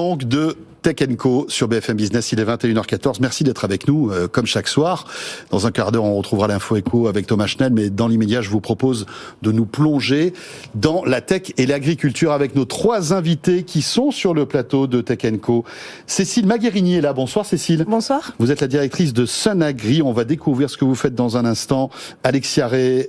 Donc de Tech & Co sur BFM Business, il est 21h14. Merci d'être avec nous, comme chaque soir. Dans un quart d'heure, on retrouvera l'info éco avec Thomas Schnell, mais dans l'immédiat, je vous propose de nous plonger dans la tech et l'agriculture avec nos trois invités qui sont sur le plateau de Tech & Co. Cécile Magherini est là. Bonsoir Cécile. Bonsoir. Vous êtes la directrice de Sunagri. On va découvrir ce que vous faites dans un instant. Alexia Ray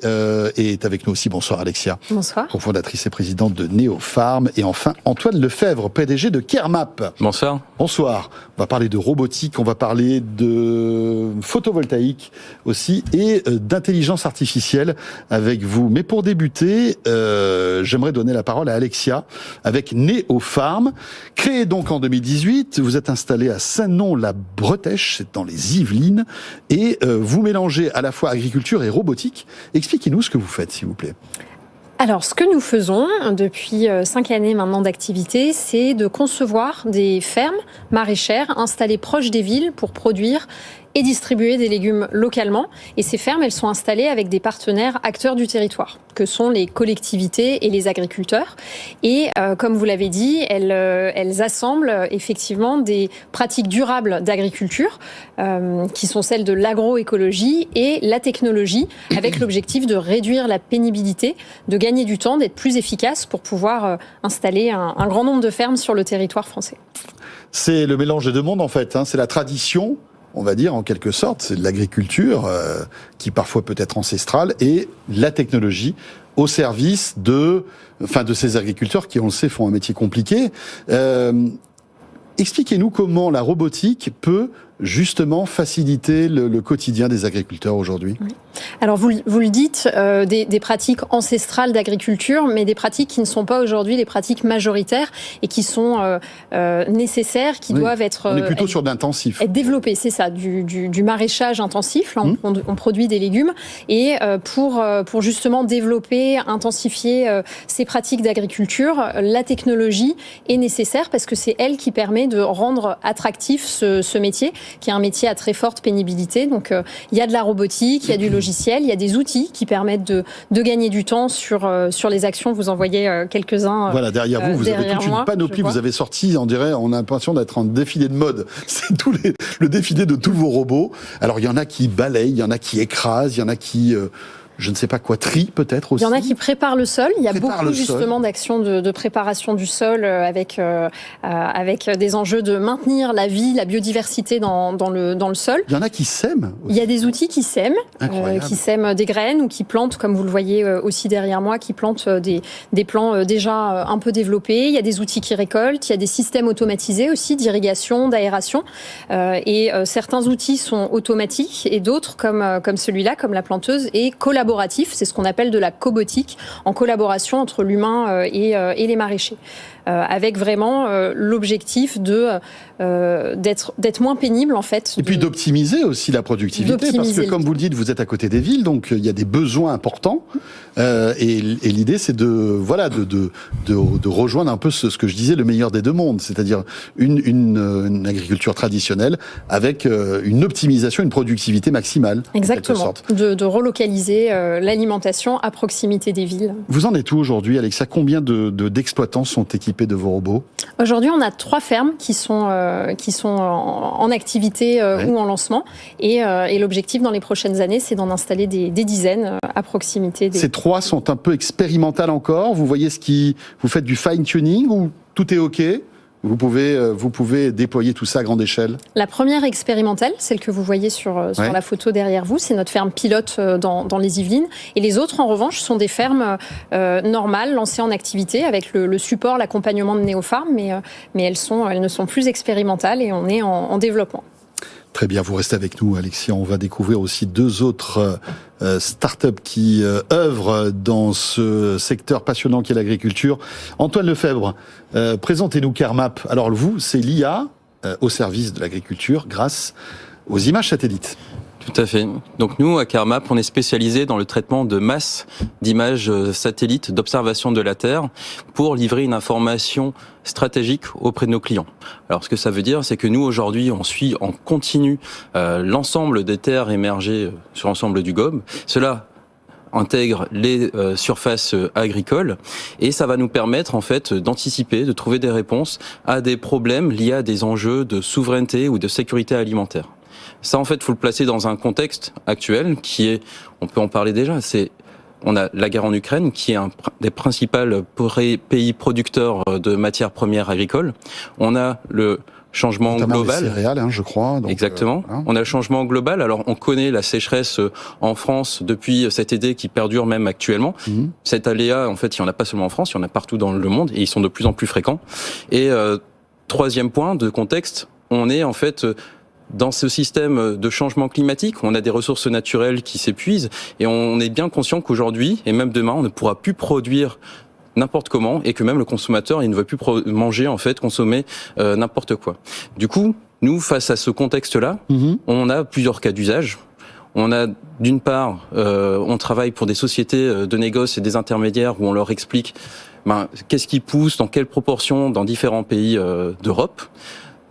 est avec nous aussi. Bonsoir Alexia. Bonsoir. Cofondatrice et présidente de Neopharm. Et enfin, Antoine Lefebvre, PDG de Kermap. Bonsoir. Bonsoir. On va parler de robotique, on va parler de photovoltaïque aussi et d'intelligence artificielle avec vous. Mais pour débuter, j'aimerais donner la parole à Alexia avec Neopharm. Créé donc en 2018, vous êtes installé à Saint-Non-la-Bretèche, c'est dans les Yvelines, et vous mélangez à la fois agriculture et robotique. Expliquez-nous ce que vous faites, s'il vous plaît. Alors, ce que nous faisons depuis 5 années maintenant d'activité, c'est de concevoir des fermes maraîchères installées proches des villes pour produire et distribuer des légumes localement. Et ces fermes, elles sont installées avec des partenaires acteurs du territoire, que sont les collectivités et les agriculteurs. Et comme vous l'avez dit, elles assemblent effectivement des pratiques durables d'agriculture, qui sont celles de l'agroécologie et la technologie, avec l'objectif de réduire la pénibilité, de gagner du temps, d'être plus efficace pour pouvoir installer un grand nombre de fermes sur le territoire français. C'est le mélange des deux mondes en fait, hein. C'est la tradition, on va dire en quelque sorte, c'est de l'agriculture qui parfois peut être ancestrale et la technologie au service de ces agriculteurs qui, on le sait, font un métier compliqué. Expliquez-nous comment la robotique peut justement faciliter le quotidien des agriculteurs aujourd'hui. Oui. Alors vous le dites, des pratiques ancestrales d'agriculture, mais des pratiques qui ne sont pas aujourd'hui les pratiques majoritaires et qui sont nécessaires, qui doivent être... On est plutôt sur d'intensif. Être développées, c'est ça, du maraîchage intensif. Là, on produit des légumes. Et pour justement développer, intensifier ces pratiques d'agriculture, la technologie est nécessaire parce que c'est elle qui permet de rendre attractif ce métier, qui est un métier à très forte pénibilité. Donc, il y a de la robotique, il y a du logiciel, il y a des outils qui permettent de gagner du temps sur les actions. Vous en voyez quelques-uns. Voilà, derrière vous, vous avez toute une panoplie. Vous avez sorti, on a l'impression d'être en défilé de mode. C'est le défilé de tous vos robots. Alors, il y en a qui balayent, il y en a qui écrasent, il y en a qui... je ne sais pas quoi, tri peut-être aussi. Il y en a qui préparent le sol. Il y a beaucoup justement d'actions de préparation du sol avec des enjeux de maintenir la vie, la biodiversité dans le sol. Il y en a qui sèment aussi. Il y a des outils qui sèment des graines ou qui plantent, comme vous le voyez aussi derrière moi, qui plantent des plants déjà un peu développés. Il y a des outils qui récoltent. Il y a des systèmes automatisés aussi d'irrigation, d'aération. Et certains outils sont automatiques et d'autres, comme celui-là, comme la planteuse, est collaboratif. C'est ce qu'on appelle de la cobotique, en collaboration entre l'humain et les maraîchers. Avec vraiment l'objectif d'être moins pénible en fait. Et puis d'optimiser aussi la productivité, parce que comme vous le dites, vous êtes à côté des villes, donc il y a des besoins importants. Et l'idée, c'est de rejoindre un peu ce que je disais, le meilleur des deux mondes, c'est-à-dire une agriculture traditionnelle avec une optimisation, une productivité maximale. Exactement. De relocaliser l'alimentation à proximité des villes. Vous en êtes où aujourd'hui, Alexia? Combien d'exploitants sont équipés de vos robots? Aujourd'hui, on a 3 fermes qui sont en activité ou en lancement. Et l'objectif dans les prochaines années, c'est d'en installer des dizaines à proximité. Ces 3 sont un peu expérimentales encore. Vous voyez vous faites du fine-tuning ou tout est OK? Vous pouvez déployer tout ça à grande échelle? La première expérimentale, celle que vous voyez sur la photo derrière vous, c'est notre ferme pilote dans les Yvelines. Et les autres, en revanche, sont des fermes normales, lancées en activité, avec le support, l'accompagnement de Neopharm, mais elles ne sont plus expérimentales et on est en développement. Très bien, vous restez avec nous, Alexia. On va découvrir aussi 2 autres start-up qui œuvrent dans ce secteur passionnant qu'est l'agriculture. Antoine Lefebvre, présentez-nous Kermap. Alors vous, c'est l'IA au service de l'agriculture grâce aux images satellites. Tout à fait. Donc nous, à Kermap, on est spécialisé dans le traitement de masse d'images satellites d'observation de la Terre pour livrer une information stratégique auprès de nos clients. Alors ce que ça veut dire, c'est que nous, aujourd'hui, on suit en continu l'ensemble des terres émergées sur l'ensemble du globe. Cela intègre les surfaces agricoles, et ça va nous permettre en fait d'anticiper, de trouver des réponses à des problèmes liés à des enjeux de souveraineté ou de sécurité alimentaire. Ça, en fait, faut le placer dans un contexte actuel qui est, on peut en parler déjà, on a la guerre en Ukraine, qui est un des principaux pays producteurs de matières premières agricoles. On a le changement global. Les céréales, je crois. Donc, exactement. On a le changement global. Alors, on connaît la sécheresse en France depuis cet été qui perdure même actuellement. Cet aléa, en fait, il n'y en a pas seulement en France, il y en a partout dans le monde et ils sont de plus en plus fréquents. Et troisième point de contexte, on est en fait dans ce système de changement climatique, on a des ressources naturelles qui s'épuisent et on est bien conscient qu'aujourd'hui, et même demain, on ne pourra plus produire n'importe comment et que même le consommateur, il ne veut plus manger, en fait, consommer n'importe quoi. Du coup, nous, face à ce contexte-là, on a plusieurs cas d'usage. On a, d'une part, on travaille pour des sociétés de négoce et des intermédiaires où on leur explique qu'est-ce qui pousse, dans quelle proportion dans différents pays d'Europe.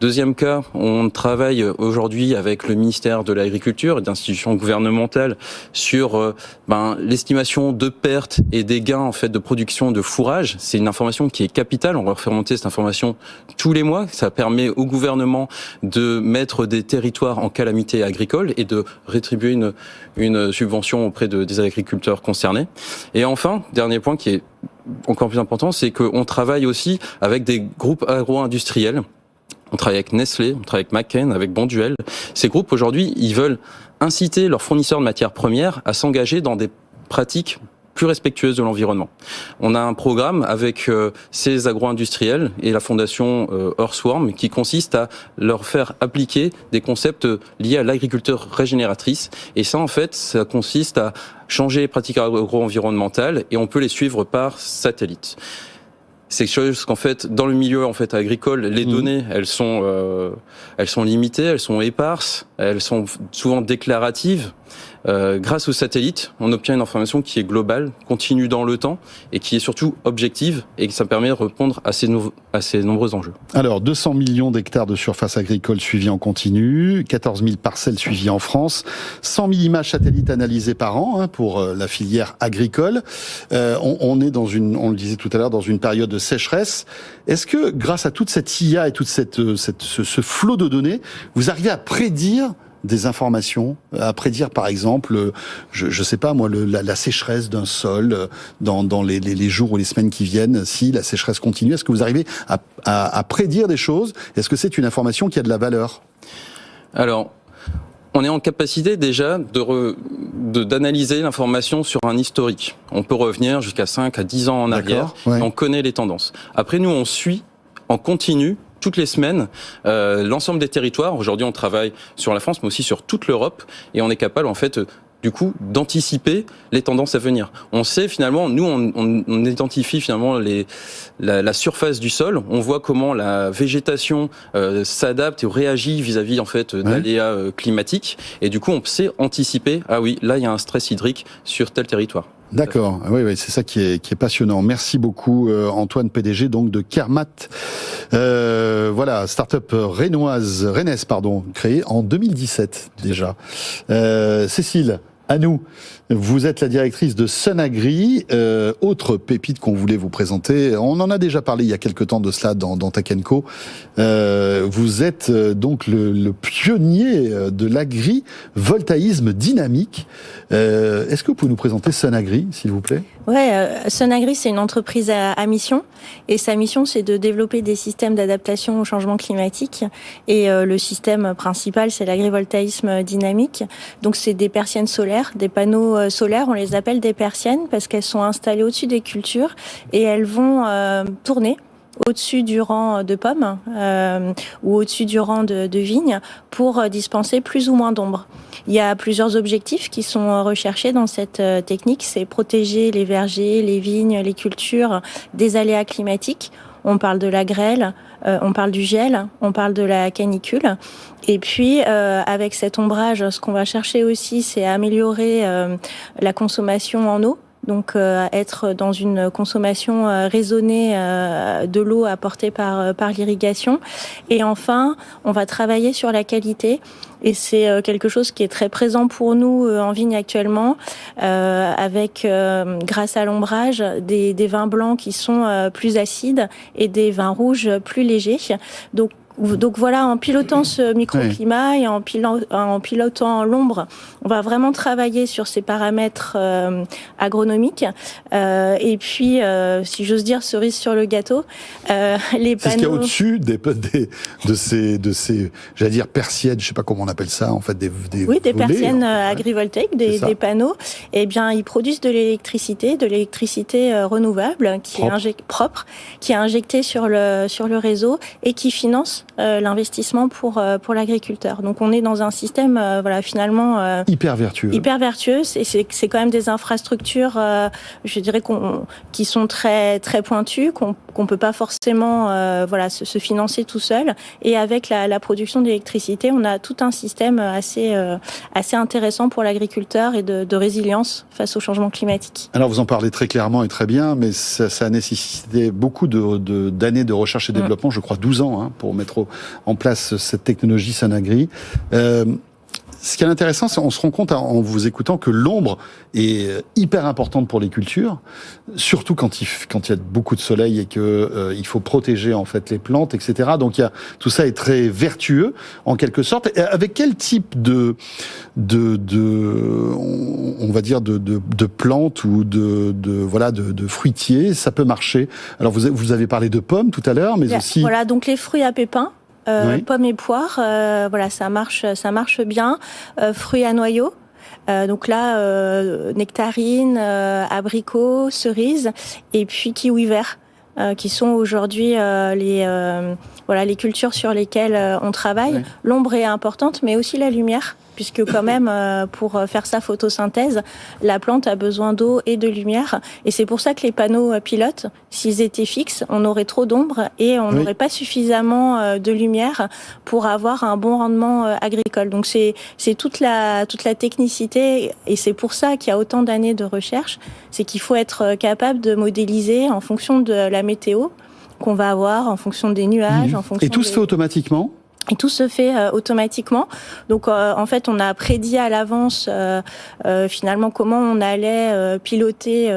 Deuxième cas, on travaille aujourd'hui avec le ministère de l'Agriculture et d'institutions gouvernementales sur l'estimation de pertes et des gains en fait de production de fourrage. C'est une information qui est capitale. On va faire remonter cette information tous les mois. Ça permet au gouvernement de mettre des territoires en calamité agricole et de rétribuer une subvention auprès des agriculteurs concernés. Et enfin, dernier point qui est encore plus important, c'est qu'on travaille aussi avec des groupes agro-industriels. On travaille avec Nestlé, on travaille avec McCain, avec Bonduelle. Ces groupes, aujourd'hui, ils veulent inciter leurs fournisseurs de matières premières à s'engager dans des pratiques plus respectueuses de l'environnement. On a un programme avec ces agro-industriels et la fondation Earthworm qui consiste à leur faire appliquer des concepts liés à l'agriculture régénératrice. Et ça, en fait, ça consiste à changer les pratiques agro-environnementales et on peut les suivre par satellite. C'est quelque chose qu'en fait, dans le milieu en fait agricole, les données, elles sont limitées, elles sont éparses, elles sont souvent déclaratives. Grâce aux satellites, on obtient une information qui est globale, continue dans le temps et qui est surtout objective et que ça permet de répondre à ces nombreux enjeux. Alors, 200 millions d'hectares de surface agricole suivis en continu, 14 000 parcelles suivies en France, 100 000 images satellites analysées par an pour la filière agricole. On est on le disait tout à l'heure, dans une période de sécheresse. Est-ce que, grâce à toute cette IA et toute ce flot de données, vous arrivez à prédire des informations, à prédire par exemple, je sais pas moi, la sécheresse d'un sol dans les jours ou les semaines qui viennent, si la sécheresse continue, est-ce que vous arrivez à prédire des choses? Est-ce que c'est une information qui a de la valeur? Alors, on est en capacité déjà d'analyser l'information sur un historique. On peut revenir jusqu'à 5 à 10 ans en arrière, et on connaît les tendances. Après, nous, on suit en continu toutes les semaines l'ensemble des territoires. Aujourd'hui, on travaille sur la France, mais aussi sur toute l'Europe, et on est capable, en fait, du coup, d'anticiper les tendances à venir. On sait finalement, nous, on identifie finalement la surface du sol. On voit comment la végétation s'adapte et réagit vis-à-vis en fait d'aléas climatiques. Et du coup, on sait anticiper. Ah oui, là, il y a un stress hydrique sur tel territoire. D'accord, oui, c'est ça qui est passionnant. Merci beaucoup Antoine, PDG donc de Kermat. Voilà, start-up rennaise, créée en 2017 déjà. Cécile, à nous. Vous êtes la directrice de Sunagri, autre pépite qu'on voulait vous présenter. On en a déjà parlé il y a quelques temps de cela dans Tech & Co. Vous êtes donc le pionnier de l'agrivoltaïsme dynamique. Est-ce que vous pouvez nous présenter Sunagri, s'il vous plaît? Ouais, Sunagri, c'est une entreprise à mission. Et sa mission, c'est de développer des systèmes d'adaptation au changement climatique. Et le système principal, c'est l'agrivoltaïsme dynamique. Donc, c'est des persiennes solaires, des panneaux solaires. On les appelle des persiennes parce qu'elles sont installées au-dessus des cultures et elles vont tourner au-dessus du rang de pommes ou au-dessus du rang de vignes pour dispenser plus ou moins d'ombre. Il y a plusieurs objectifs qui sont recherchés dans cette technique. C'est protéger les vergers, les vignes, les cultures des aléas climatiques. On parle de la grêle, on parle du gel, on parle de la canicule. Et puis, avec cet ombrage, ce qu'on va chercher aussi, c'est améliorer la consommation en eau donc être dans une consommation raisonnée de l'eau apportée par l'irrigation. Et enfin, on va travailler sur la qualité. Et c'est quelque chose qui est très présent pour nous en vigne actuellement, avec, grâce à l'ombrage, des vins blancs qui sont plus acides et des vins rouges plus légers. Donc voilà, en pilotant ce microclimat et en pilotant l'ombre, on va vraiment travailler sur ces paramètres agronomiques. Et puis, si j'ose dire, cerise sur le gâteau, les panneaux... C'est ce qu'il y a au-dessus de ces, j'allais dire persiennes, je sais pas comment on appelle ça, en fait, des oui, des volets, persiennes agrivoltaïques, des panneaux. Eh bien, ils produisent de l'électricité renouvelable, propre, qui est injectée sur le réseau et qui finance l'investissement pour l'agriculteur. Donc on est dans un système finalement hyper vertueux. Hyper vertueux, c'est quand même des infrastructures je dirais qui sont très très pointues, qu'on peut pas forcément se financer tout seul, et avec la production d'électricité, on a tout un système assez intéressant pour l'agriculteur et de résilience face au changement climatique. Alors vous en parlez très clairement et très bien, mais ça a nécessité beaucoup d'années de recherche et développement, je crois 12 ans, pour mettre en place cette technologie Sunagri. Ce qui est intéressant, c'est qu'on se rend compte en vous écoutant que l'ombre est hyper importante pour les cultures, surtout quand il y a beaucoup de soleil et que il faut protéger en fait les plantes, etc. Donc tout ça est très vertueux en quelque sorte. Et avec quel type on va dire de plantes ou de fruitiers ça peut marcher? Alors vous avez parlé de pommes tout à l'heure, mais aussi voilà, donc les fruits à pépins. Pommes et poires, ça marche bien. Fruits à noyaux. Donc là, nectarines, abricots, cerises, et puis kiwi vert, qui sont aujourd'hui les cultures sur lesquelles on travaille. Oui. L'ombre est importante, mais aussi la lumière, puisque quand même, pour faire sa photosynthèse, la plante a besoin d'eau et de lumière. Et c'est pour ça que les panneaux pilotes, s'ils étaient fixes, on aurait trop d'ombre et on n'aurait pas suffisamment de lumière pour avoir un bon rendement agricole. Donc c'est toute la technicité, et c'est pour ça qu'il y a autant d'années de recherche. C'est qu'il faut être capable de modéliser en fonction de la météo qu'on va avoir, en fonction des nuages, en fonction. Et tout se fait automatiquement ? Et tout se fait automatiquement. Donc en fait, on a prédit à l'avance finalement comment on allait piloter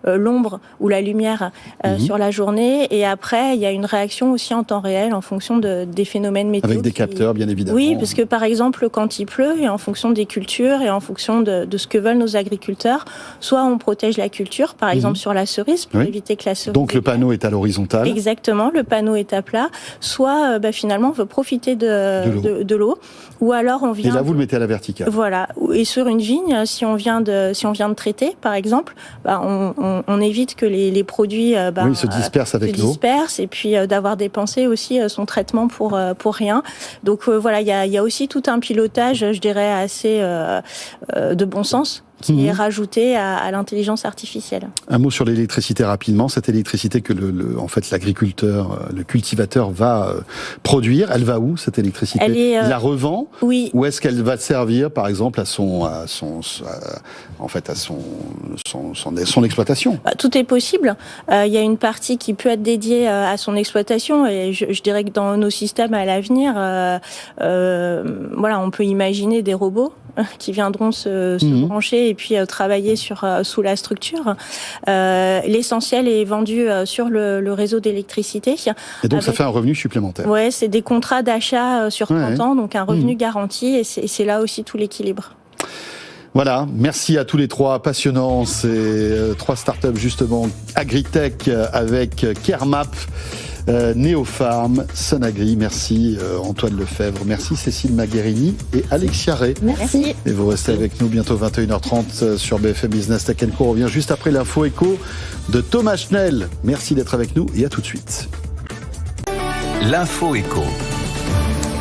l'ombre ou la lumière sur la journée. Et après, il y a une réaction aussi en temps réel en fonction des phénomènes météo. Avec des capteurs, bien évidemment. Oui, parce que par exemple, quand il pleut, et en fonction des cultures et en fonction de ce que veulent nos agriculteurs, soit on protège la culture, par exemple sur la cerise, pour éviter que la cerise... Donc le panneau est à l'horizontale. Exactement, le panneau est à plat. Soit finalement, on veut profiter de l'eau, ou alors on vient... Et là, vous le mettez à la verticale. Voilà. Et sur une vigne, si on vient de traiter, par exemple, on évite que les produits se dispersent avec l'eau. Et puis d'avoir dépensé aussi son traitement pour rien. Donc voilà, il y a aussi tout un pilotage, je dirais, assez de bon sens, qui est rajouté à l'intelligence artificielle. Un mot sur l'électricité rapidement. Cette électricité que en fait l'agriculteur, le cultivateur va produire, elle va où cette électricité ? Il la revend ? Oui. Ou est-ce qu'elle va servir par exemple à son exploitation ? Tout est possible. Il y a une partie qui peut être dédiée à son exploitation, et je dirais que dans nos systèmes à l'avenir, on peut imaginer des robots qui viendront se brancher et puis travailler sous la structure. L'essentiel est vendu sur le réseau d'électricité. Et donc ça fait un revenu supplémentaire. Ouais, c'est des contrats d'achat sur 30 ans, donc un revenu garanti, et c'est là aussi tout l'équilibre. Voilà, merci à tous les trois, passionnants, ces trois startups justement agritech avec Kermap, Neopharm, Sunagri. Merci Antoine Lefebvre, merci Cécile Magherini et Alexia Ray. Merci. Et vous restez avec nous bientôt 21h30 sur BFM Business Tech & Co. On revient juste après l'info éco de Thomas Schnell. Merci d'être avec nous et à tout de suite. L'info éco.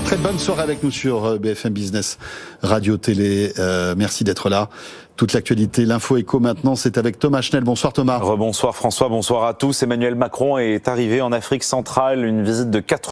Très bonne soirée avec nous sur BFM Business Radio Télé. Merci d'être là. Toute l'actualité, l'info éco maintenant, c'est avec Thomas Schnell. Bonsoir Thomas. Rebonsoir François, bonsoir à tous. Emmanuel Macron est arrivé en Afrique centrale, une visite de 4